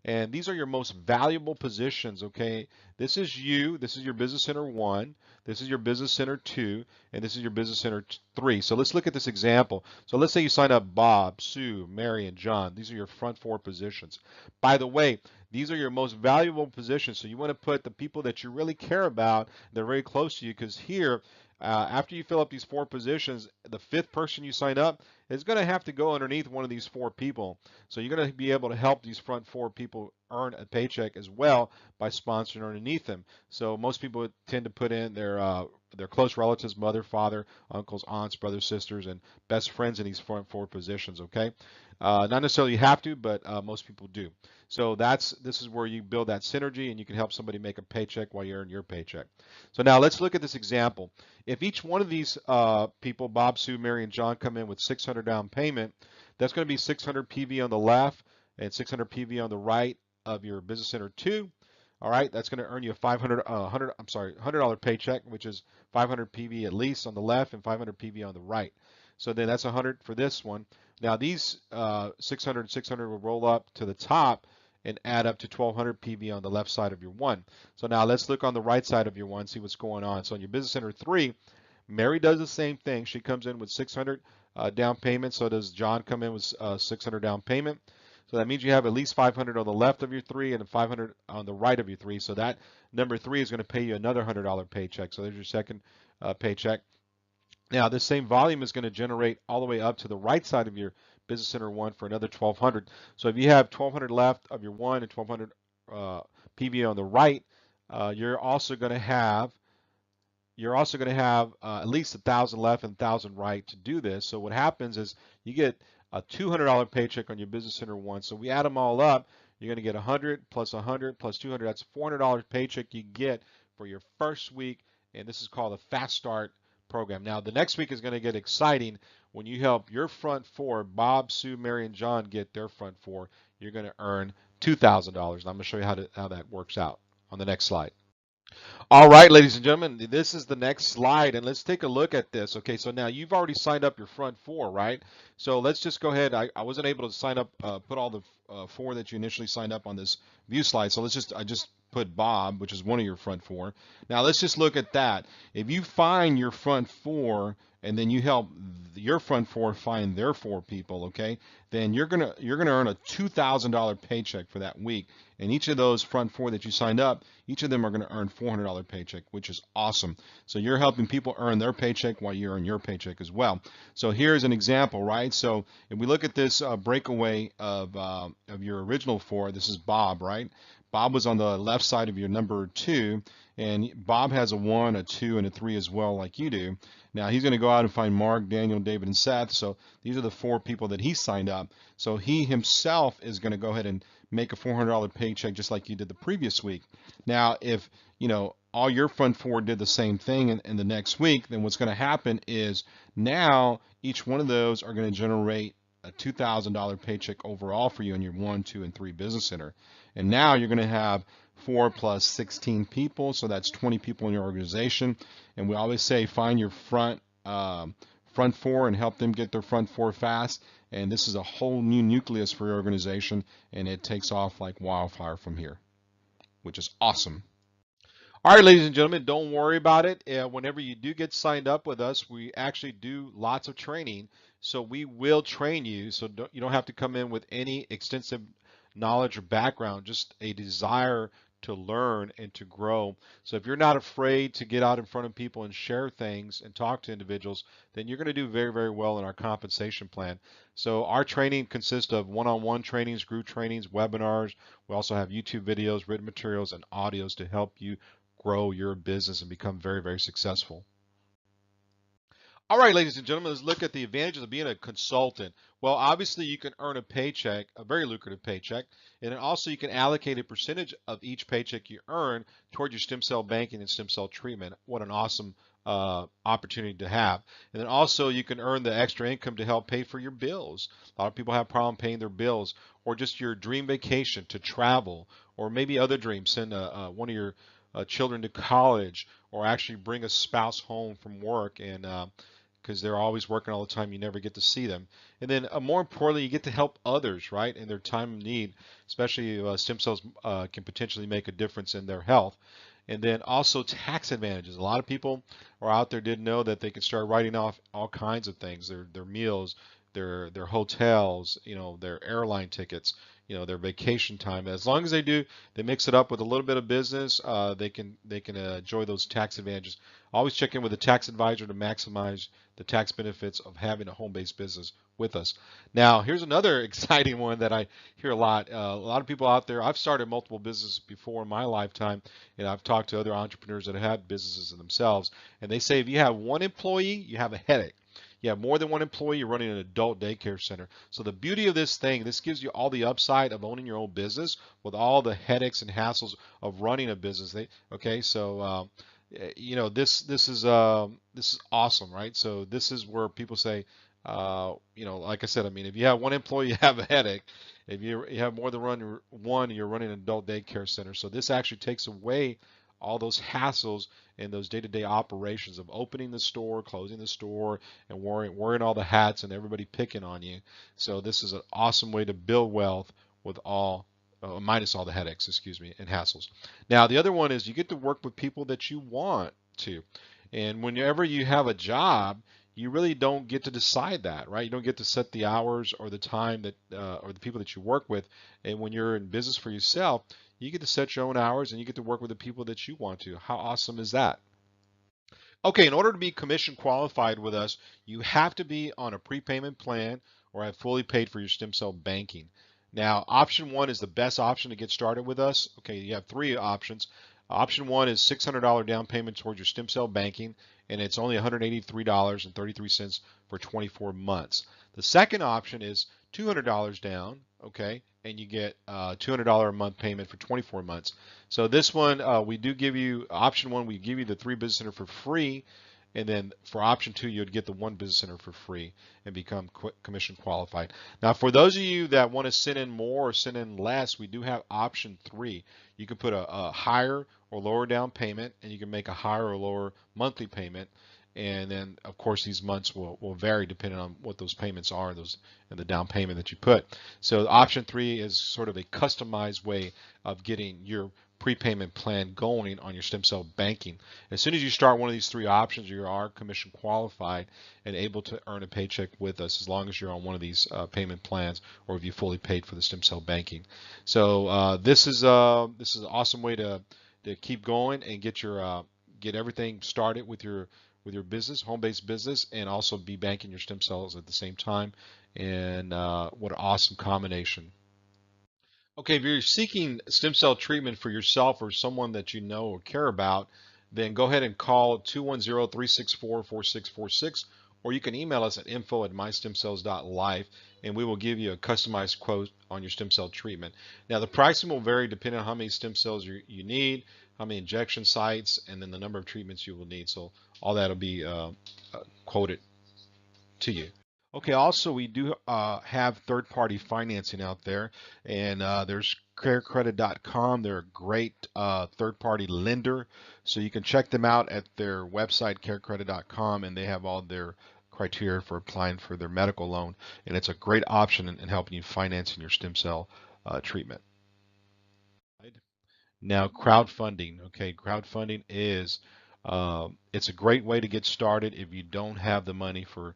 And these are your most valuable positions, okay? This is you. This is your Business Center 1. This is your Business Center 2. And this is your Business Center 3. So let's look at this example. So let's say you sign up Bob, Sue, Mary, and John. These are your front 4 positions. By the way, these are your most valuable positions. So you want to put the people that you really care about, they're very close to you, because here, after you fill up these 4 positions, the 5th person you sign up is going to have to go underneath one of these 4 people. So you're going to be able to help these front 4 people earn a paycheck as well by sponsoring underneath them. So most people tend to put in their their close relatives, mother, father, uncles, aunts, brothers, sisters, and best friends in these front four positions. Okay, not necessarily you have to, but most people do. So this is where you build that synergy, and you can help somebody make a paycheck while you earn your paycheck. So now let's look at this example. If each one of these people, Bob, Sue, Mary, and John, come in with 600 down payment, that's going to be 600 PV on the left and 600 PV on the right of your Business Center 2. All right, that's going to earn you a $100 paycheck, which is 500 PV at least on the left and 500 PV on the right. So then that's 100 for this one. Now these 600 and 600 will roll up to the top and add up to 1200 PV on the left side of your one. So now let's look on the right side of your one, see what's going on. So in your Business Center 3, Mary does the same thing. She comes in with 600 down payment. So does John come in with 600 down payment. So that means you have at least 500 on the left of your 3 and 500 on the right of your 3. So that number 3 is going to pay you another $100 paycheck. So there's your second paycheck. Now this same volume is going to generate all the way up to the right side of your Business Center 1 for another 1200. So if you have 1200 left of your 1 and 1200 PV on the right, you're also going to have at least 1,000 left and 1,000 right to do this. So what happens is you get a $200 paycheck on your Business Center 1. So we add them all up, you're going to get 100 plus 100 plus 200. That's $400 paycheck you get for your first week, and this is called a Fast Start program. Now the next week is going to get exciting when you help your front four, Bob, Sue, Mary, and John, get their front four. You're going to earn $2,000. I'm going to show you how that works out on the next slide. All right, ladies and gentlemen, this is the next slide, and let's take a look at this. Okay, so now you've already signed up your front four, right? So let's just go ahead. I wasn't able to sign up, put all the four that you initially signed up on this view slide. So I just put Bob, which is one of your front four. Now let's just look at that. If you find your front four and then you help your front four find their four people, okay, then you're gonna earn a $2,000 paycheck for that week. And each of those front four that you signed up, each of them are gonna earn $400 paycheck, which is awesome. So you're helping people earn their paycheck while you earn your paycheck as well. So here's an example, right? So if we look at this breakaway of your original four, this is Bob, right? Bob was on the left side of your number 2, and Bob has a 1, a 2, and a 3 as well, like you do. Now he's going to go out and find Mark, Daniel, David, and Seth. So these are the 4 people that he signed up. So he himself is going to go ahead and make a $400 paycheck just like you did the previous week. Now, if all your front 4 did the same thing in the next week, then what's going to happen is now each one of those are going to generate a $2,000 paycheck overall for you in your 1, 2, and 3 Business Center. And now you're going to have 4 plus 16 people, so that's 20 people in your organization. And we always say find your front 4 and help them get their front 4 fast. And this is a whole new nucleus for your organization, and it takes off like wildfire from here, which is awesome. All right, ladies and gentlemen, don't worry about it. Whenever you do get signed up with us, we actually do lots of training. So we will train you, so you don't have to come in with any extensive knowledge or background, just a desire to learn and to grow. So if you're not afraid to get out in front of people and share things and talk to individuals, then you're going to do very, very well in our compensation plan. So our training consists of one-on-one trainings, group trainings, webinars. We also have YouTube videos, written materials, and audios to help you grow your business and become very, very successful. All right, ladies and gentlemen, let's look at the advantages of being a consultant. Well, obviously you can earn a paycheck, a very lucrative paycheck, and then also you can allocate a percentage of each paycheck you earn toward your stem cell banking and stem cell treatment. What an awesome opportunity to have. And then also you can earn the extra income to help pay for your bills. A lot of people have a problem paying their bills, or just your dream vacation to travel, or maybe other dreams, send one of your children to college, or actually bring a spouse home from work, and because they're always working all the time, you never get to see them. And then more importantly, you get to help others, right, in their time of need, especially stem cells can potentially make a difference in their health. And then also tax advantages. A lot of people are out there didn't know that they can start writing off all kinds of things, their meals, their hotels, their airline tickets, their vacation time. As long as they mix it up with a little bit of business, they can enjoy those tax advantages. Always check in with a tax advisor to maximize the tax benefits of having a home-based business with us. Now, here's another exciting one that I hear a lot. A lot of people out there, I've started multiple businesses before in my lifetime, and I've talked to other entrepreneurs that have had businesses themselves, and they say if you have one employee, you have a headache. You have more than one employee, you're running an adult daycare center. So the beauty of this thing, this gives you all the upside of owning your own business with all the headaches and hassles of running a business. This is awesome, right? So this is where people say, like I said, I mean, if you have one employee, you have a headache. If you have more than one, you're running an adult daycare center. So this actually takes away all those hassles and those day-to-day operations of opening the store, closing the store, and wearing all the hats and everybody picking on you. So this is an awesome way to build wealth with minus all the headaches, and hassles. Now, the other one is you get to work with people that you want to. And whenever you have a job, you really don't get to decide that, right? You don't get to set the hours or the time that, or the people that you work with. And when you're in business for yourself, you get to set your own hours and you get to work with the people that you want to. How awesome is that? Okay, in order to be commission qualified with us, you have to be on a prepayment plan or have fully paid for your stem cell banking. Now, option one is the best option to get started with us. Okay, you have three options. Option one is $600 down payment towards your stem cell banking, and it's only $183.33 for 24 months. The second option is $200 down, okay, and you get $200 a month payment for 24 months. So this one, we do give you, option one, we give you the 3 business center for free, and then for option 2, you'd get the 1 business center for free and become commission qualified. Now, for those of you that want to send in more or send in less, we do have option 3. You can put a higher or lower down payment, and you can make a higher or lower monthly payment. And then, of course, these months will vary depending on what those payments are, and the down payment that you put. So option 3 is sort of a customized way of getting your prepayment plan going on your stem cell banking. As soon as you start one of these 3 options, you are commission qualified and able to earn a paycheck with us as long as you're on one of these payment plans or if you fully paid for the stem cell banking. So this is an awesome way to keep going and get everything started with your business, home-based business, and also be banking your stem cells at the same time. And what an awesome combination. Okay, if you're seeking stem cell treatment for yourself or someone that you know or care about, then go ahead and call 210-364-4646, or you can email us at info@mystemcells.life, and we will give you a customized quote on your stem cell treatment. Now, the pricing will vary depending on how many stem cells you need, how many injection sites, and then the number of treatments you will need. So all that will be quoted to you. Okay, also we do have third-party financing out there, and there's carecredit.com. They're a great third-party lender, so you can check them out at their website, carecredit.com, and they have all their criteria for applying for their medical loan, and it's a great option in helping you financing your stem cell treatment. Now, crowdfunding. Okay, crowdfunding is it's a great way to get started if you don't have the money for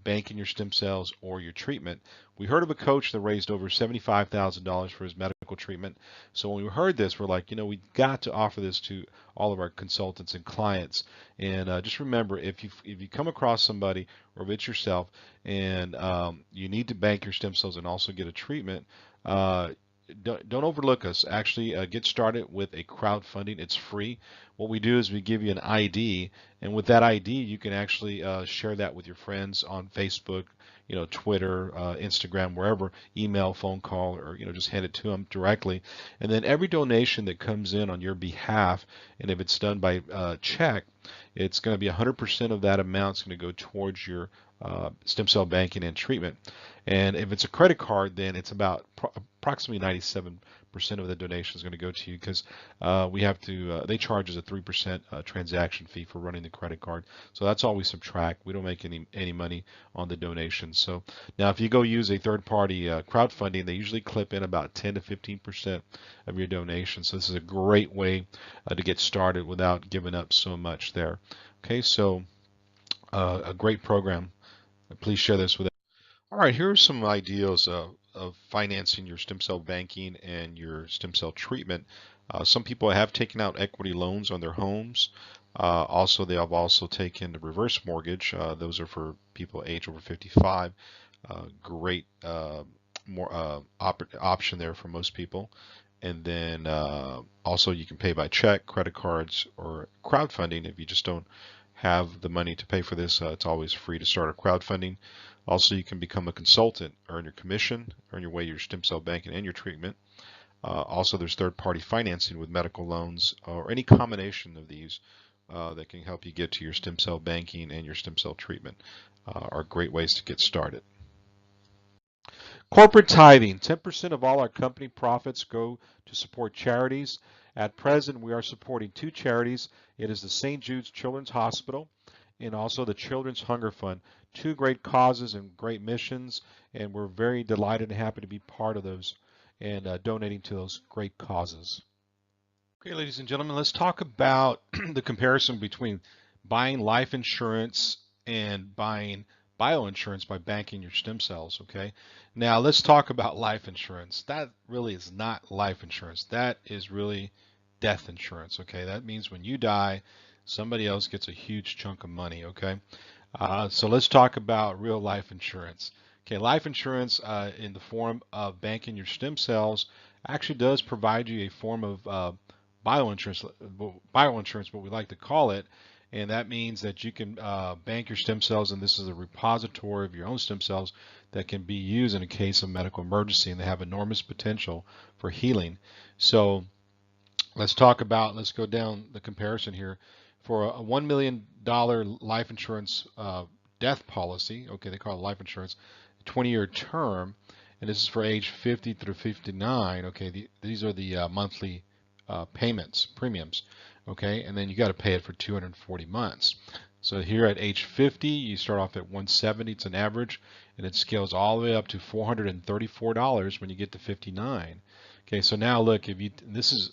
banking your stem cells or your treatment. We heard of a coach that raised over $75,000 for his medical treatment. So when we heard this, we're like, we got to offer this to all of our consultants and clients. And just remember, if you come across somebody or if it's yourself and you need to bank your stem cells and also get a treatment, don't overlook us. Actually, get started with a crowdfunding. It's free. What we do is we give you an ID, and with that ID, you can actually share that with your friends on Facebook, Twitter, Instagram, wherever, email, phone call, or just hand it to them directly. And then every donation that comes in on your behalf, and if it's done by check, it's going to be 100% of that amount is going to go towards your stem cell banking and treatment. And if it's a credit card, then it's about approximately 97% of the donation is going to go to you, because we have to, they charge us a 3% transaction fee for running the credit card. So that's all we subtract. We don't make any money on the donation. So now if you go use a third-party crowdfunding, they usually clip in about 10 to 15% of your donation. So this is a great way to get started without giving up so much there. Okay, so a great program. Please share this with All right, here are some ideas of financing your stem cell banking and your stem cell treatment. Some people have taken out equity loans on their homes. Also, they have also taken the reverse mortgage. Those are for people age over 55. Great option there for most people. And then also you can pay by check, credit cards, or crowdfunding if you just don't have the money to pay for this. It's always free to start a crowdfunding. Also, you can become a consultant, earn your commission, earn your way your stem cell banking and your treatment. Also, there's third-party financing with medical loans or any combination of these that can help you get to your stem cell banking and your stem cell treatment are great ways to get started. Corporate tithing, 10% of all our company profits go to support charities. At present, we are supporting 2 charities. It is the St. Jude's Children's Hospital and also the Children's Hunger Fund. 2 great causes and great missions, and we're very delighted and happy to be part of those and donating to those great causes. Okay, ladies and gentlemen, let's talk about the comparison between buying life insurance and buying bioinsurance by banking your stem cells, okay? Now, let's talk about life insurance. That really is not life insurance. That is really death insurance, okay? That means when you die, somebody else gets a huge chunk of money, okay? So let's talk about real life insurance. Okay, life insurance in the form of banking your stem cells actually does provide you a form of bioinsurance, what we like to call it, and that means that you can bank your stem cells, and this is a repository of your own stem cells that can be used in a case of medical emergency, and they have enormous potential for healing. So let's go down the comparison here. For a $1 million life insurance death policy, okay, they call it life insurance, 20-year term, and this is for age 50 through 59, okay, these are the monthly premiums, okay, and then you got to pay it for 240 months. So here at age 50, you start off at 170, it's an average, and it scales all the way up to $434 when you get to 59. Okay, so now look, if you this is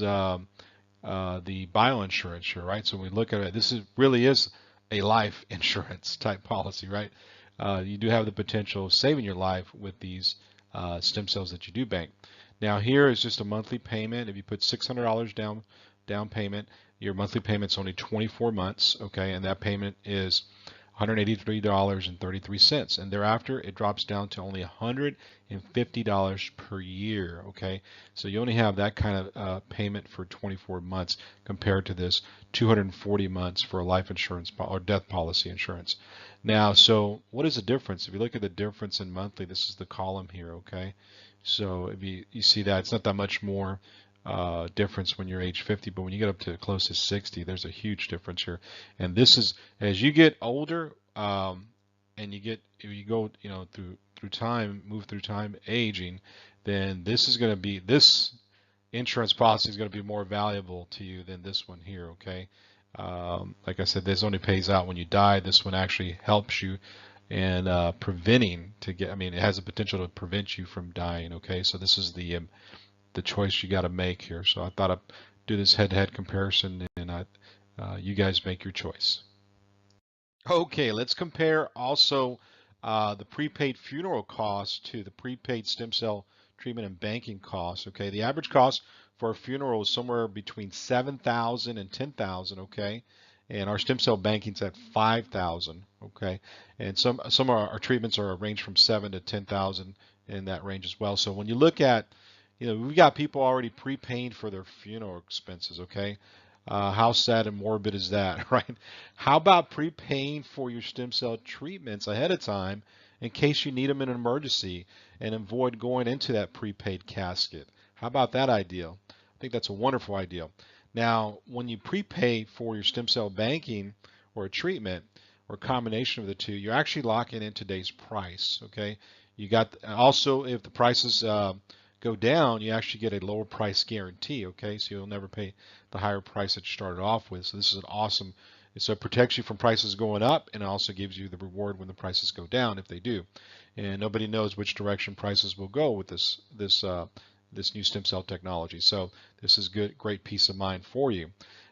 the bioinsurance here, right? So when we look at it, this really is a life insurance type policy, right? You do have the potential of saving your life with these stem cells that you do bank. Now here is just a monthly payment. If you put $600 down payment, your monthly payment's only 24 months, okay, and that payment is $183.33, and thereafter it drops down to only $150 per year, okay? So you only have that kind of payment for 24 months compared to this 240 months for a life insurance or death policy insurance. Now, so what is the difference? If you look at the difference in monthly, this is the column here, okay? So if you see that, it's not that much more difference when you're age 50, but when you get up to close to 60, there's a huge difference here. And this is as you get older, and you go through time, move through time, aging, then this insurance policy is going to be more valuable to you than this one here, okay? Like I said, this only pays out when you die. This one actually helps you and it has the potential to prevent you from dying, okay? So this is the choice you got to make here. So I thought I'd do this head-to-head comparison, and you guys make your choice. Okay, let's compare also the prepaid funeral costs to the prepaid stem cell treatment and banking costs. Okay, the average cost for a funeral is somewhere between $7,000 and $10,000. Okay, and our stem cell banking's at $5,000. Okay, and some of our treatments are ranged from $7,000 to $10,000 in that range as well. So when you look at, we've got people already prepaying for their funeral expenses, okay? How sad and morbid is that, right? How about prepaying for your stem cell treatments ahead of time in case you need them in an emergency and avoid going into that prepaid casket? How about that idea? I think that's a wonderful idea. Now, when you prepay for your stem cell banking or a treatment or a combination of the two, you're actually locking in today's price, okay? You got also, if the prices go down, you actually get a lower price guarantee, okay? So you'll never pay the higher price that you started off with. So this is an awesome, so it protects you from prices going up, and it also gives you the reward when the prices go down, if they do. And nobody knows which direction prices will go with this new stem cell technology. So this is great peace of mind for you.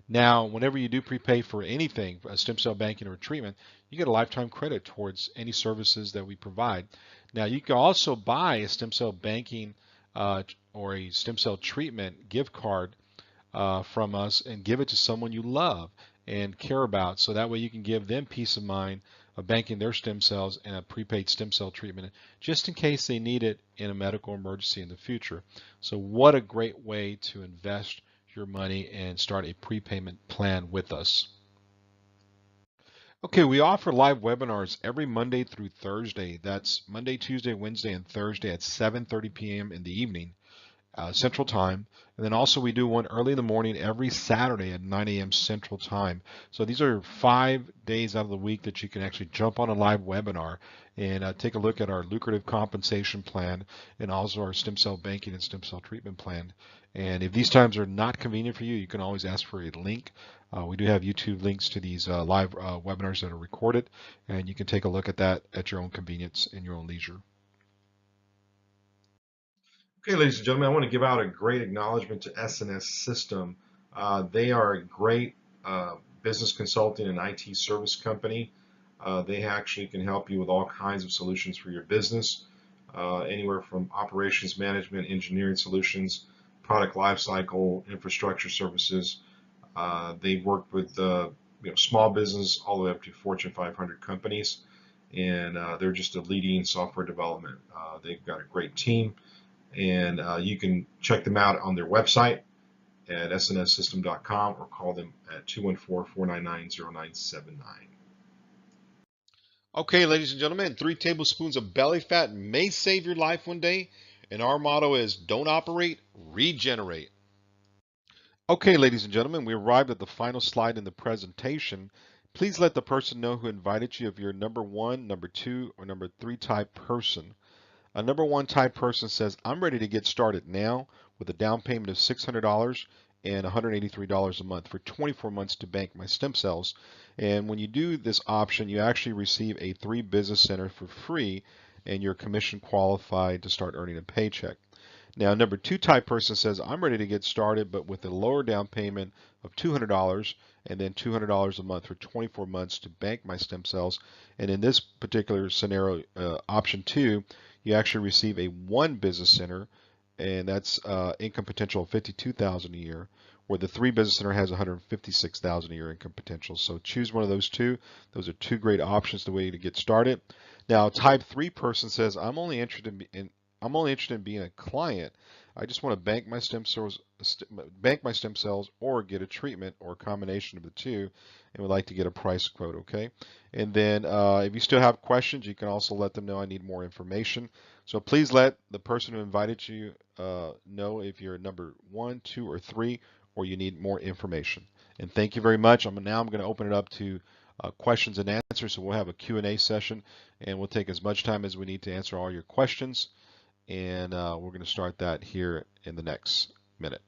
Now, whenever you do prepay for anything, a stem cell banking or treatment, you get a lifetime credit towards any services that we provide. Now, you can also buy a stem cell banking or a stem cell treatment gift card from us and give it to someone you love and care about, so that way you can give them peace of mind of banking their stem cells and a prepaid stem cell treatment just in case they need it in a medical emergency in the future. So what a great way to invest your money and start a prepayment plan with us. Okay, we offer live webinars every Monday through Thursday. That's Monday, Tuesday, Wednesday, and Thursday at 7:30 p.m. in the evening. Central Time. And then also we do one early in the morning every Saturday at 9 a.m. Central Time. So these are 5 days out of the week that you can actually jump on a live webinar and take a look at our lucrative compensation plan and also our stem cell banking and stem cell treatment plan. And if these times are not convenient for you, you can always ask for a link. We do have YouTube links to these live webinars that are recorded, and you can take a look at that at your own convenience and your own leisure. Okay, ladies and gentlemen, I want to give out a great acknowledgement to SNS System. They are a great business consulting and IT service company. They actually can help you with all kinds of solutions for your business, anywhere from operations management, engineering solutions, product lifecycle, infrastructure services. They work with small business all the way up to Fortune 500 companies, and they're just a leading software development. They've got a great team. And you can check them out on their website at snssystem.com or call them at 214-499-0979. Okay, ladies and gentlemen, 3 tablespoons of belly fat may save your life one day. And our motto is don't operate, regenerate. Okay, ladies and gentlemen, we arrived at the final slide in the presentation. Please let the person know who invited you if you're number 1, number 2, or number 3 type person. A number 1 type person says, I'm ready to get started now with a down payment of $600 and $183 a month for 24 months to bank my stem cells. And when you do this option, you actually receive a 3 business center for free, and you're commission qualified to start earning a paycheck. Now, number 2 type person says, I'm ready to get started, but with a lower down payment of $200 and then $200 a month for 24 months to bank my stem cells. And in this particular scenario, option 2, you actually receive a 1 business center, and that's income potential of $52,000 a year, where the 3 business center has $156,000 a year income potential. So choose one of those 2. Those are 2 great options the way to get started. Now, type 3 person says, I'm only interested in being a client. I just want to bank my stem cells or get a treatment or a combination of the 2, and would like to get a price quote, okay? And then if you still have questions, you can also let them know I need more information. So please let the person who invited you know if you're number 1, 2, or 3, or you need more information. And thank you very much. Now I'm going to open it up to questions and answers. So we'll have a Q&A session, and we'll take as much time as we need to answer all your questions. And we're going to start that here in the next minute.